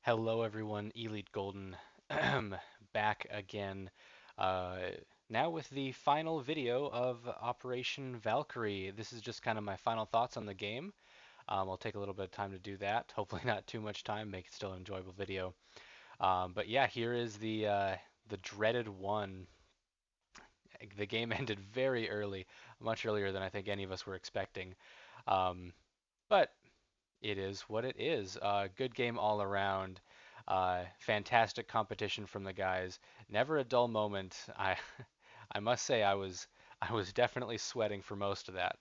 Hello, everyone. Elite Golden back again. Uh, Now with the final video of Operation Valkyrie. This is just kind of my final thoughts on the game. I'll take a little bit of time to do that. Hopefully, not too much time. Make it still an enjoyable video. But yeah, here is the dreaded one. The game ended very early, much earlier than I think any of us were expecting. Um, but it is what it is. Good game all around. Fantastic competition from the guys. Never a dull moment. I must say I was definitely sweating for most of that.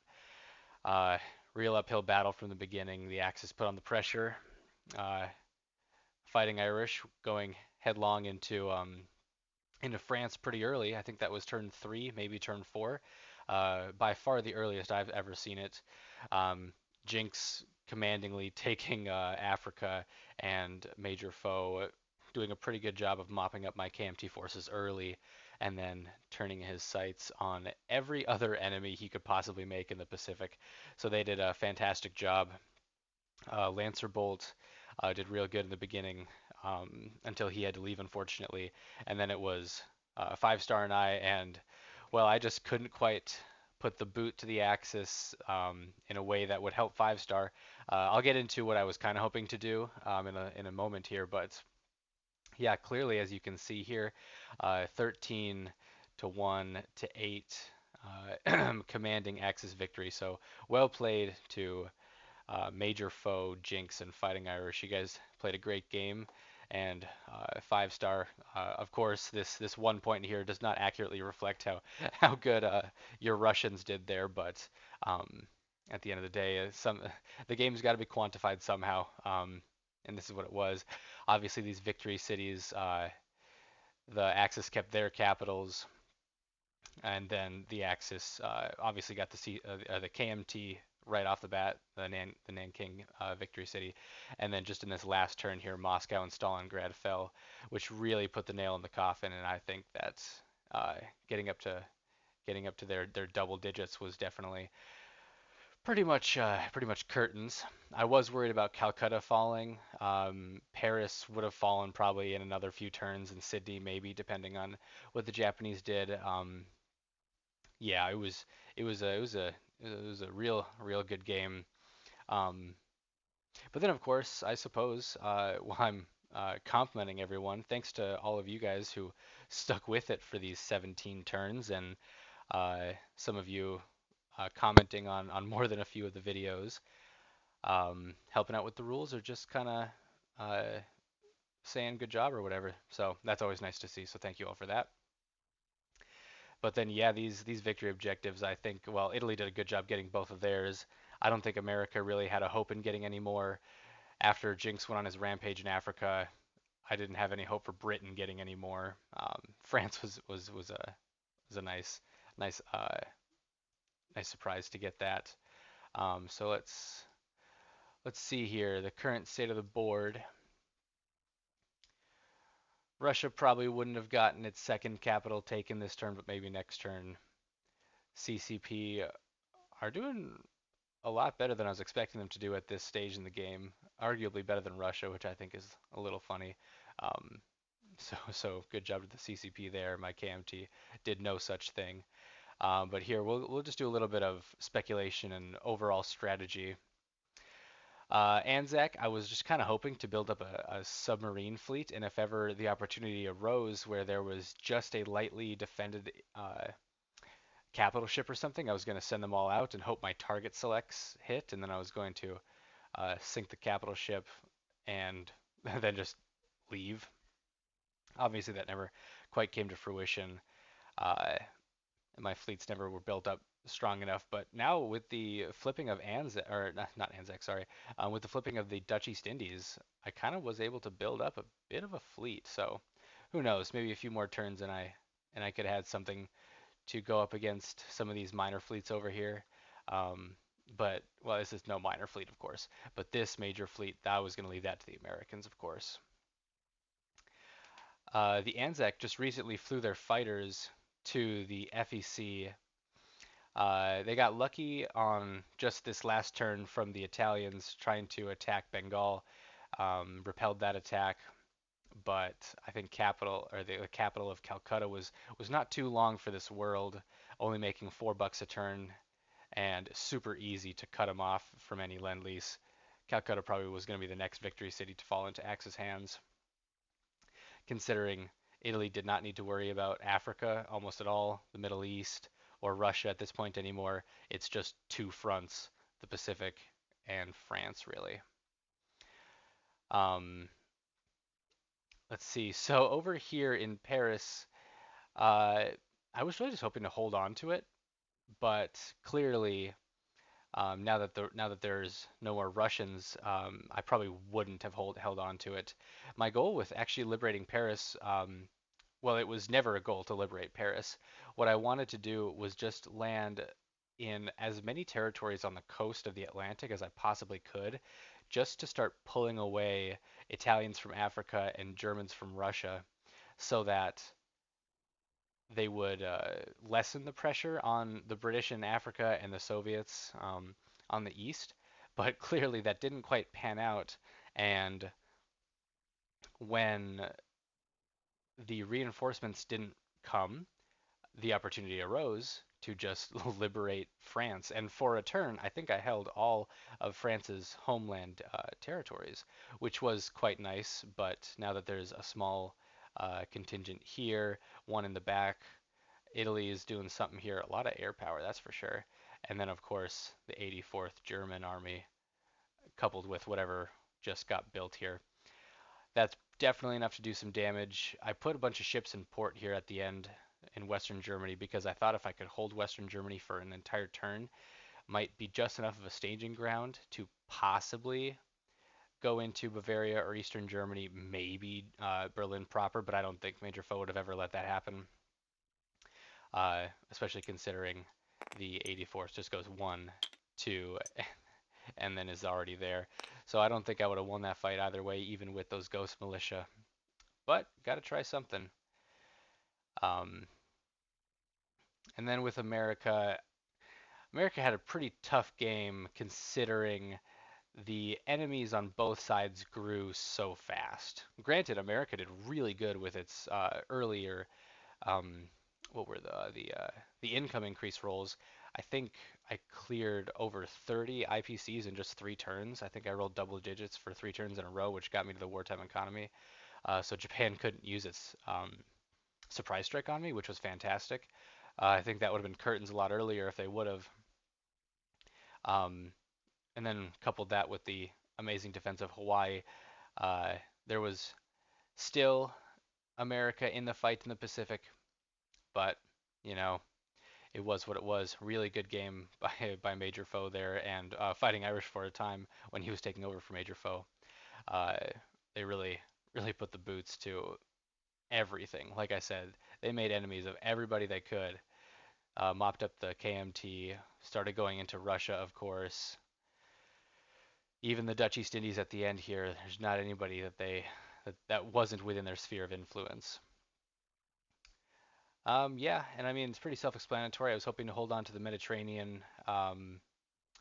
Uh, Real uphill battle from the beginning. The Axis put on the pressure. Uh, Fighting Irish going headlong into France pretty early. I think that was turn three, maybe turn four. By far the earliest I've ever seen it. Um, Jinx commandingly taking Africa and Major Foe doing a pretty good job of mopping up my KMT forces early and then turning his sights on every other enemy he could possibly make in the Pacific. So they did a fantastic job. Lancer Bolt did real good in the beginning until he had to leave, unfortunately. And then it was Five Star and well, I just couldn't quite put the boot to the Axis in a way that would help Five Star. I'll get into what I was kind of hoping to do in a moment here, but yeah, clearly, as you can see here, 13 to 1 to 8, commanding Axis victory. So well played to Major Foe, Jinx, and Fighting Irish. You guys played a great game, and Five Star. Of course, this 1 point here does not accurately reflect how how good your Russians did there, but um, at the end of the day, the game's got to be quantified somehow, and this is what it was. Obviously, these victory cities, the Axis kept their capitals, and then the Axis obviously got the KMT right off the bat, the Nanking victory city, and then just in this last turn here, Moscow and Stalingrad fell, which really put the nail in the coffin. And I think that uh, getting up to getting up to their double digits was definitely pretty much curtains. I was worried about Calcutta falling. Paris would have fallen probably in another few turns, and Sydney maybe, depending on what the Japanese did. Yeah, it was a real good game. Um, but then of course, I suppose while I'm complimenting everyone, thanks to all of you guys who stuck with it for these 17 turns, and some of you commenting on more than a few of the videos, helping out with the rules, or just kind of uh, saying good job or whatever. So that's always nice to see. So thank you all for that. But then, yeah, these victory objectives, I think, well, Italy did a good job getting both of theirs. I don't think America really had a hope in getting any more. After Jinx went on his rampage in Africa, I didn't have any hope for Britain getting any more. France was a nice surprise to get that. So let's see here the current state of the board. Russia probably wouldn't have gotten its second capital taken this turn, but maybe next turn. CCP are doing a lot better than I was expecting them to do at this stage in the game. Arguably better than Russia, which I think is a little funny. Um, so good job to the CCP there. My KMT did no such thing. But here we'll just do a little bit of speculation and overall strategy. Anzac, I was just kind of hoping to build up a submarine fleet, and if ever the opportunity arose where there was just a lightly defended capital ship or something, I was going to send them all out and hope my target selects hit, and then I was going to sink the capital ship and then just leave. Obviously, that never quite came to fruition. Uh, my fleets never were built up strong enough. But now with the flipping of Anzac, or not Anzac, sorry, with the flipping of the Dutch East Indies, I kind of was able to build up a bit of a fleet. So who knows? Maybe a few more turns, and I could have had something to go up against some of these minor fleets over here. Um, but well, this is no minor fleet, of course. But this major fleet, I was going to leave that to the Americans, of course. The Anzac just recently flew their fighters to the FEC. They got lucky on just this last turn from the Italians trying to attack Bengal. repelled that attack, but I think the capital of Calcutta was not too long for this world, only making $4 a turn and super easy to cut him off from any lend lease. Calcutta probably was going to be the next victory city to fall into Axe's hands, considering Italy did not need to worry about Africa almost at all, the Middle East, or Russia at this point anymore. It's just two fronts, the Pacific and France, really. Um, let's see. So over here in Paris, uh, I was really just hoping to hold on to it, but clearly, now that there's no more Russians, I probably wouldn't have held on to it. My goal with actually liberating Paris, well, it was never a goal to liberate Paris. What I wanted to do was just land in as many territories on the coast of the Atlantic as I possibly could, just to start pulling away Italians from Africa and Germans from Russia, so that they would lessen the pressure on the British in Africa and the Soviets on the east. But clearly that didn't quite pan out. And when the reinforcements didn't come, the opportunity arose to just liberate France. And for a turn, I think I held all of France's homeland territories, which was quite nice. But now that there's a small contingent here, one in the back, Italy is doing something here. A lot of air power, that's for sure. And then, of course, the 84th German Army, coupled with whatever just got built here. That's definitely enough to do some damage. I put a bunch of ships in port here at the end in Western Germany because I thought if I could hold Western Germany for an entire turn, might be just enough of a staging ground to possibly go into Bavaria or Eastern Germany, maybe Berlin proper, but I don't think Major Foe would have ever let that happen, especially considering the 84th just goes 1, 2, and then is already there. So I don't think I would have won that fight either way, even with those Ghost Militia. But got to try something. Um, and then with America, America had a pretty tough game considering the enemies on both sides grew so fast. Granted, America did really good with its earlier um, what were the income increase rolls. I think I cleared over 30 IPCs in just 3 turns. I think I rolled double digits for 3 turns in a row, which got me to the wartime economy. So Japan couldn't use its surprise strike on me, which was fantastic. I think that would have been curtains a lot earlier if they would have. Um, and then coupled that with the amazing defense of Hawaii, uh, there was still America in the fight in the Pacific, but you know, it was what it was. Really good game by Major Foe there, and Fighting Irish for a time when he was taking over for Major Foe. Uh, they really put the boots to everything. Like I said, they made enemies of everybody they could. Mopped up the KMT, started going into Russia, of course. Even the Dutch East Indies at the end here. There's not anybody that wasn't within their sphere of influence. Yeah, and I mean it's pretty self-explanatory. I was hoping to hold on to the Mediterranean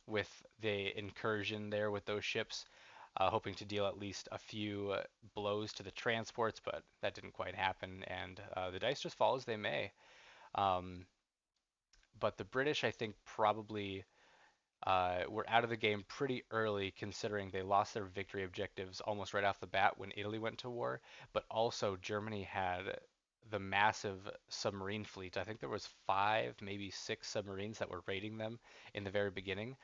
with the incursion there with those ships, hoping to deal at least a few blows to the transports, but that didn't quite happen, and the dice just fall as they may. Um, but the British, I think, probably were out of the game pretty early, considering they lost their victory objectives almost right off the bat when Italy went to war. But also, Germany had the massive submarine fleet. I think there was 5, maybe 6 submarines that were raiding them in the very beginning.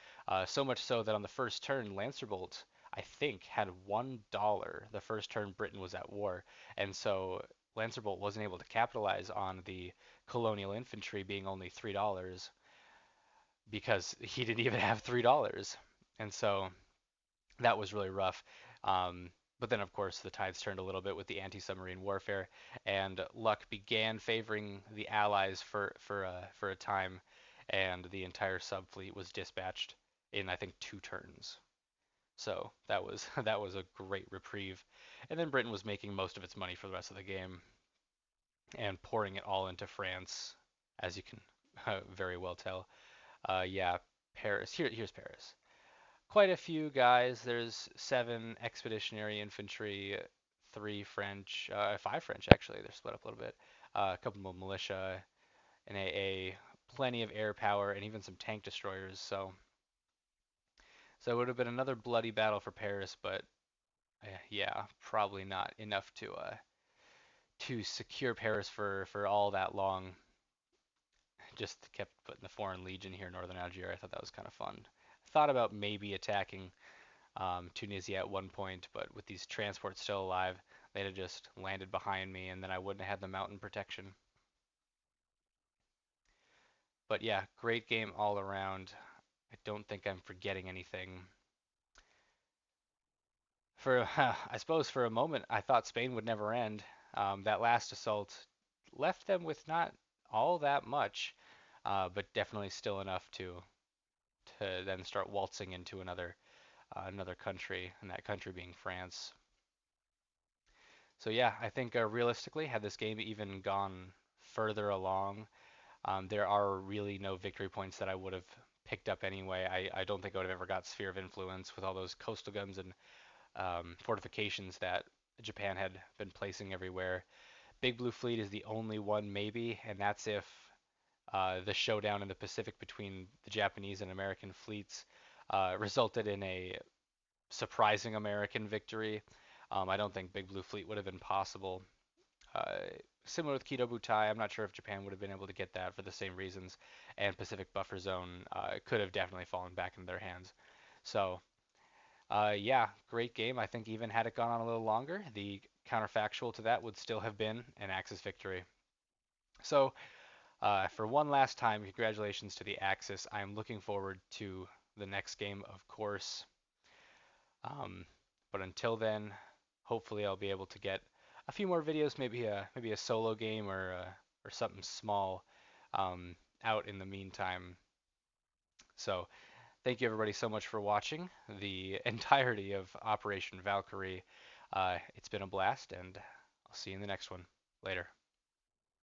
So much so that on the first turn, Lancerbolt, I think, had $1 the first turn Britain was at war, and so Lancerbolt wasn't able to capitalize on the colonial infantry being only $3 because he didn't even have $3. And so that was really rough. But then, of course, the tides turned a little bit with the anti-submarine warfare, and luck began favoring the Allies for a time, and the entire subfleet was dispatched in I think 2 turns. So that was that was a great reprieve. And then Britain was making most of its money for the rest of the game and pouring it all into France, as you can very well tell. Yeah, Paris. Here's Paris. quite a few guys. There's 7 expeditionary infantry, 3 French, 5 French actually. They're split up a little bit. A couple of militia, an AA, plenty of air power, and even some tank destroyers. So it would have been another bloody battle for Paris, but yeah, probably not enough to secure Paris for all that long. Just kept putting the Foreign Legion here in northern Algeria. I thought that was kind of fun. Thought about maybe attacking Tunisia at one point, but with these transports still alive, they'd have just landed behind me, and then I wouldn't have had the mountain protection. But yeah, great game all around. I don't think I'm forgetting anything. I suppose for a moment I thought Spain would never end. That last assault left them with not all that much, but definitely still enough to then start waltzing into another country, and that country being France. So yeah, I think realistically, had this game even gone further along, there are really no victory points that I would have picked up anyway. I don't think I would have ever got Sphere of Influence with all those coastal guns and fortifications that Japan had been placing everywhere. Big Blue Fleet is the only one maybe, and that's if the showdown in the Pacific between the Japanese and American fleets resulted in a surprising American victory. I don't think Big Blue Fleet would have been possible. Uh, Similar with Kido Butai, I'm not sure if Japan would have been able to get that for the same reasons, and Pacific Buffer Zone could have definitely fallen back into their hands. So, yeah, great game. I think even had it gone on a little longer, the counterfactual to that would still have been an Axis victory. So, for one last time, congratulations to the Axis. I am looking forward to the next game, of course. Um, but until then, hopefully I'll be able to get a few more videos, maybe a solo game or something small out in the meantime. So thank you everybody so much for watching the entirety of Operation Valkyrie. It's been a blast, and I'll see you in the next one. Later.